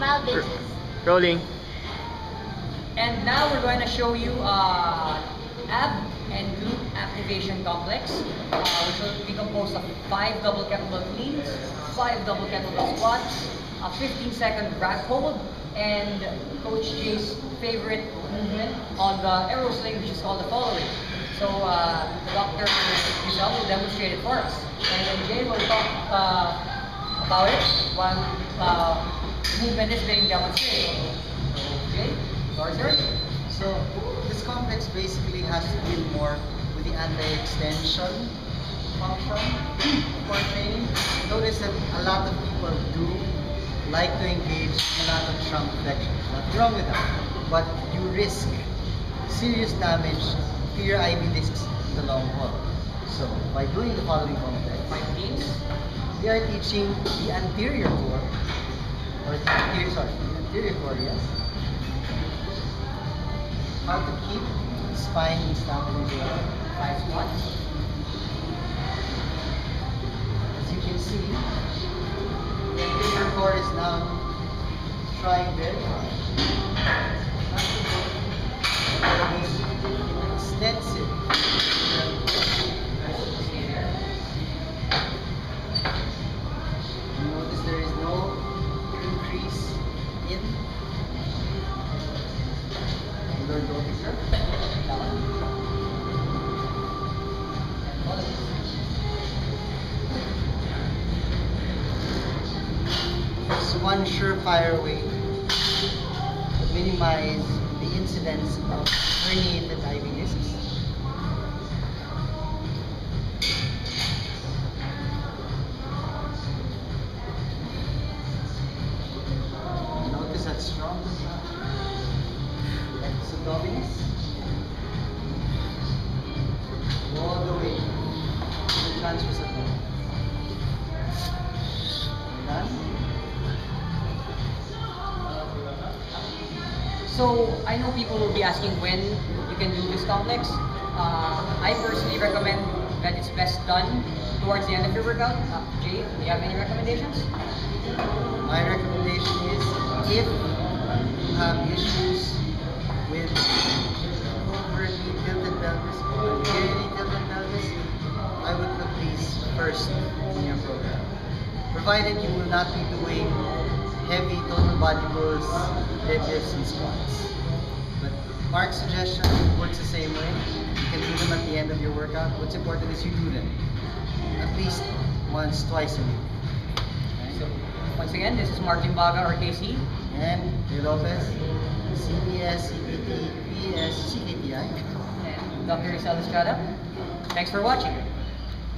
mild basis. Rolling. And now we're going to show you ab and glute activation complex, which will be composed of 5 double kettlebell cleans, 5 double kettlebell squats, a 15-second rack hold, and Coach Jay's favorite movement on the aero sling, which is called the following. So Dr. Giselle will demonstrate it for us, and then Jay will talk about it while the movement is being demonstrated. Jay, floor is yours. So this complex basically has to deal more with the anti-extension function for training. Notice that a lot of people do like to engage in a lot of shrunk flexions. Nothing wrong with that. But you risk serious damage to your IV discs in the long haul. So by doing the following complex, we are teaching the anterior core, or the anterior core, yes, how to keep the spine in stability. 5 squats. As you can see, the anterior core is now trying very hard not to go for this extensive. You notice there is no increase in lordotic curve. It's one surefire way to minimize the incidence of herniated IV discs. Notice that strong abdominis all the way to the transverse abdomen. Done. So I know people will be asking when you can do this complex. I personally recommend that it's best done towards the end of your workout. Jay, do you have any recommendations? My recommendation is, if you have issues with overly tilted pelvis or anteriorly tilted pelvis, I would put these first in your program. Provided you will not be doing heavy total body pulls, deadlifts, and squats. But Mark's suggestion works the same way. You can do them at the end of your workout. What's important is you do them at least once, twice a week. Okay? So once again, this is Martin Baga, RKC. And Jay Lopez, CBS, CPT, PS, CKTI. And Dr. Giselle Estrada. Thanks for watching.